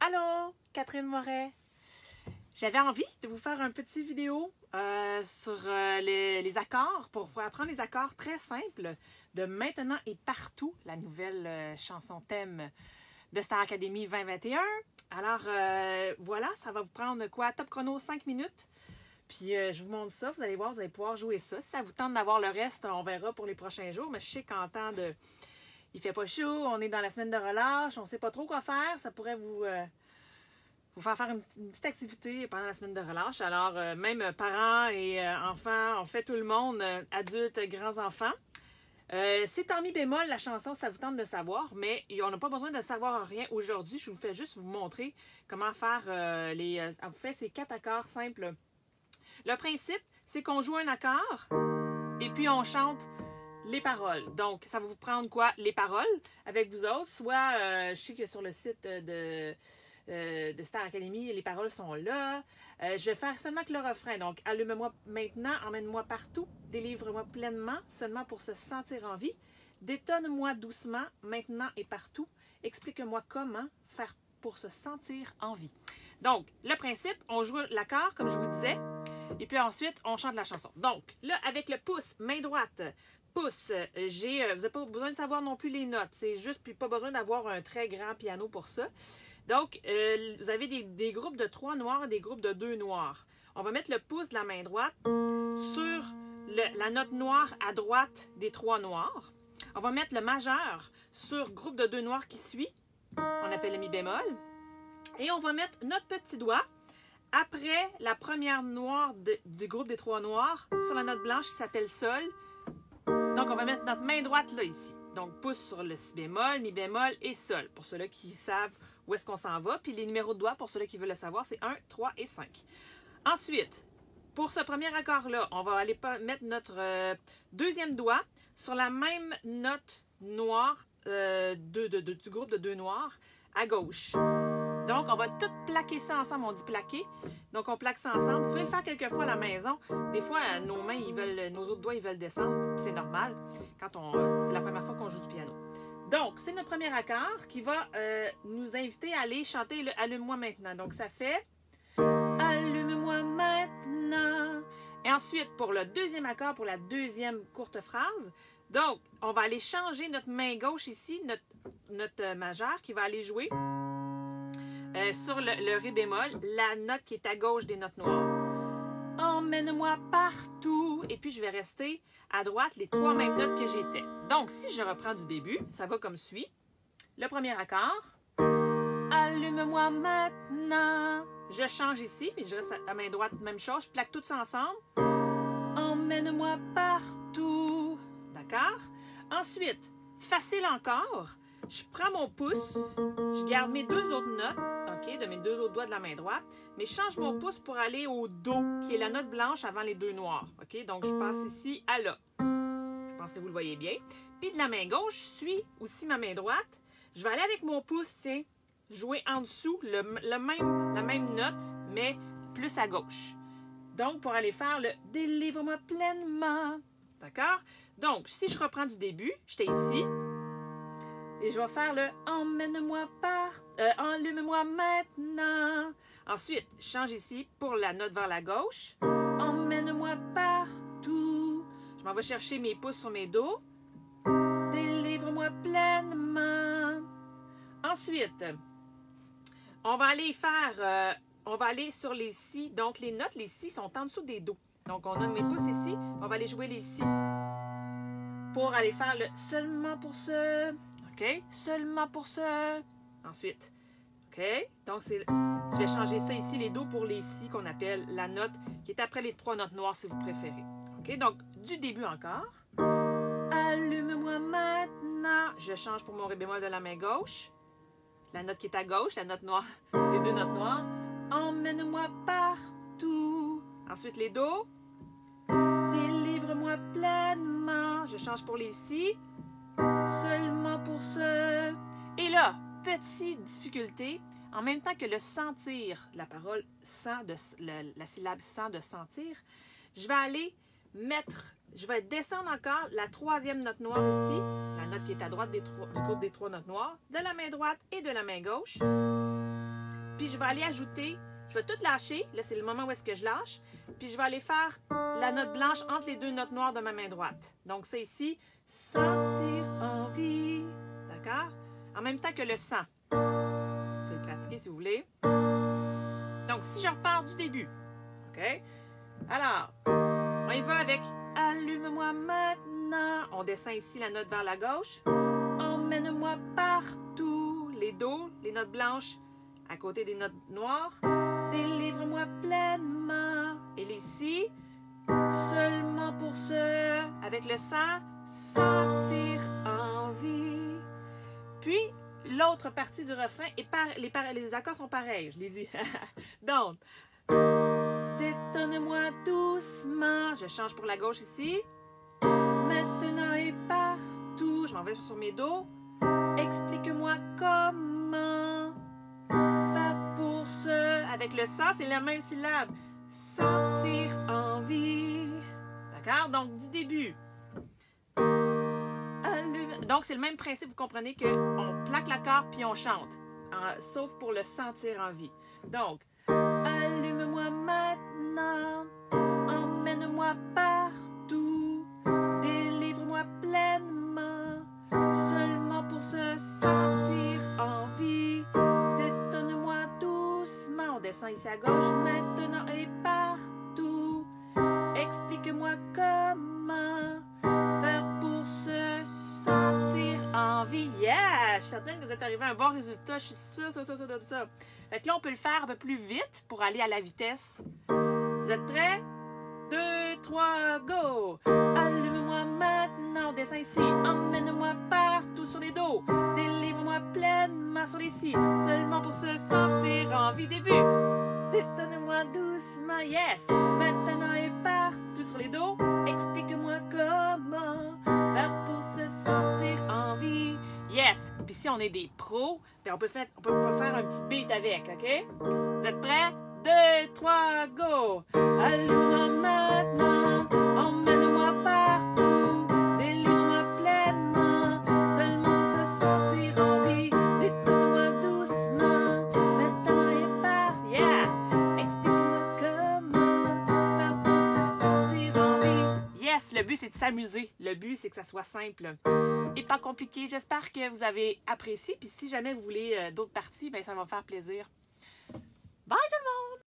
Allô, Catherine Moret. J'avais envie de vous faire un petit vidéo sur les accords pour apprendre les accords très simples de Maintenant et Partout, la nouvelle chanson thème de Star Academy 2021. Alors voilà, ça va vous prendre quoi? Top chrono 5 minutes. Puis je vous montre ça, vous allez voir, vous allez pouvoir jouer ça. Si ça vous tente d'avoir le reste, on verra pour les prochains jours. Mais je sais qu'en temps de... Il fait pas chaud, on est dans la semaine de relâche, on sait pas trop quoi faire. Ça pourrait vous faire une petite activité pendant la semaine de relâche. Alors, même parents et enfants, on fait tout le monde, adultes, grands-enfants. C'est en mi bémol, la chanson, ça vous tente de savoir, mais on n'a pas besoin de savoir rien aujourd'hui. Je vous fais juste vous montrer comment faire vous faites ces 4 accords simples. Le principe, c'est qu'on joue un accord et puis on chante les paroles. Donc, ça va vous prendre quoi? Les paroles avec vous autres. Soit, je sais que sur le site de Star Academy, les paroles sont là. Je vais faire seulement que le refrain. Donc, allume-moi maintenant, emmène-moi partout, délivre-moi pleinement, seulement pour se sentir en vie. Détonne-moi doucement, maintenant et partout. Explique-moi comment faire pour se sentir en vie. Donc, le principe, on joue l'accord, comme je vous disais, et puis ensuite, on chante la chanson. Donc, là, avec le pouce, main droite, pouce, vous n'avez pas besoin de savoir non plus les notes. C'est juste, puis pas besoin d'avoir un très grand piano pour ça. Donc, vous avez des groupes de 3 noirs et des groupes de 2 noirs. On va mettre le pouce de la main droite sur la note noire à droite des 3 noirs. On va mettre le majeur sur groupe de 2 noirs qui suit. On appelle le mi bémol. Et on va mettre notre petit doigt après la première noire du groupe des 3 noirs sur la note blanche qui s'appelle sol. Donc, on va mettre notre main droite là, ici. Donc, pouce sur le si bémol, mi bémol et sol. Pour ceux-là qui savent où est-ce qu'on s'en va. Puis les numéros de doigts, pour ceux-là qui veulent le savoir, c'est 1, 3 et 5. Ensuite, pour ce premier accord-là, on va aller mettre notre deuxième doigt sur la même note noire du groupe de 2 noirs à gauche. Donc, on va tout plaquer ça ensemble. On dit plaquer. Donc, on plaque ça ensemble. Vous pouvez le faire quelques fois à la maison. Des fois, nos mains, nos autres doigts, ils veulent descendre. C'est normal quand c'est la première fois qu'on joue du piano. Donc, c'est notre premier accord qui va nous inviter à aller chanter le Allume-moi maintenant. Donc, ça fait Allume-moi maintenant. Et ensuite, pour le deuxième accord, pour la deuxième courte phrase, donc, on va aller changer notre main gauche ici, notre majeur qui va aller jouer sur le ré bémol, la note qui est à gauche des notes noires. Emmène-moi partout. Et puis, je vais rester à droite les 3 mêmes notes que j'étais. Donc, si je reprends du début, ça va comme suit. Le premier accord. Allume-moi maintenant. Je change ici, puis je reste à main droite, même chose. Je plaque tout ça ensemble. Emmène-moi partout. D'accord? Ensuite, facile encore. Je prends mon pouce, je garde mes 2 autres notes, OK, de mes 2 autres doigts de la main droite, mais je change mon pouce pour aller au Do, qui est la note blanche avant les 2 noirs. OK, donc je passe ici à La. Je pense que vous le voyez bien. Puis de la main gauche, je suis aussi ma main droite. Je vais aller avec mon pouce, tiens, jouer en dessous la même note, mais plus à gauche. Donc, pour aller faire le « Délivre-moi pleinement ». D'accord? Donc, si je reprends du début, j'étais ici. Et je vais faire le « Emmène-moi allume-moi maintenant ». Ensuite, je change ici pour la note vers la gauche. « Emmène-moi partout ». Je m'en vais chercher mes pouces sur mes dos. « Délivre-moi pleinement ». Ensuite, on va aller sur les si. Donc, les notes, les si sont en dessous des do. Donc, on a mes pouces ici. On va aller jouer les si. Pour aller faire le « Seulement pour ce ». OK? Seulement pour ce. Ensuite, OK? Donc, je vais changer ça ici, les do pour les si, qu'on appelle la note qui est après les 3 notes noires, si vous préférez. OK? Donc, du début encore. Allume-moi maintenant. Je change pour mon ré bémol de la main gauche. La note qui est à gauche, la note noire, des 2 notes noires. Emmène-moi partout. Ensuite, les do. Délivre-moi pleinement. Je change pour les si. Seulement pour ce. Et là, petite difficulté, en même temps que le sentir, la parole sent, la syllabe sent de sentir, je vais descendre encore la 3e note noire ici, la note qui est à droite du groupe des 3 notes noires, de la main droite et de la main gauche. Puis je vais aller ajouter, je vais tout lâcher. Là, c'est le moment où est-ce que je lâche. Puis je vais aller faire la note blanche entre les deux notes noires de ma main droite. Donc ça ici, sentir envie. D'accord? En même temps que le sang. Vous pouvez le pratiquer si vous voulez. Donc si je repars du début. OK? Alors, on y va avec allume-moi maintenant. On descend ici la note vers la gauche. Emmène-moi partout. Les dos, les notes blanches à côté des notes noires. Délivre-moi pleinement. Et ici, seulement pour ce, avec le sang, sentir envie. Puis, l'autre partie du refrain, les accords sont pareils, je l'ai dit. Donc, détonne-moi doucement. Je change pour la gauche ici. Maintenant et partout. Je m'en vais sur mes dos. Explique-moi comment. Fa pour ce. Avec le sang, c'est la même syllabe. Sentir envie. D'accord? Donc, du début. Donc, c'est le même principe. Vous comprenez qu'on plaque l'accord puis on chante. Sauf pour le sentir envie. Donc, allume-moi maintenant. Emmène-moi partout. Délivre-moi pleinement. Seulement pour se sentir envie. Détonne-moi doucement. On descend ici à gauche. Maintenant et partout. Explique-moi comment faire pour se sentir envie. Yeah! Je suis certaine que vous êtes arrivé à un bon résultat. Je suis sûre. Fait que là, on peut le faire un peu plus vite pour aller à la vitesse. Vous êtes prêts? 2, 3, go! Allume-moi maintenant, on descend ici. Emmène-moi partout sur les dos. Délivre-moi pleinement sur les si. Seulement pour se sentir envie. Début. Détonne-moi doucement, yes! Maintenant et partout sur les dos. Explique-moi comment faire pour se sentir envie. Yes! Puis si on est des pros, ben on peut faire un petit beat avec, OK? Vous êtes prêts? 2, 3, go! Allume-moi maintenant, emmène-moi partout, délivre-moi pleinement, seulement pour se sentir envie, détonne-moi doucement, maintenant et partout, yeah! Explique-moi comment faire pour se sentir envie. Yes! Le but, c'est de s'amuser. Le but, c'est que ça soit simple et pas compliqué. J'espère que vous avez apprécié. Puis si jamais vous voulez d'autres parties, ben ça va me faire plaisir. Bye tout le monde!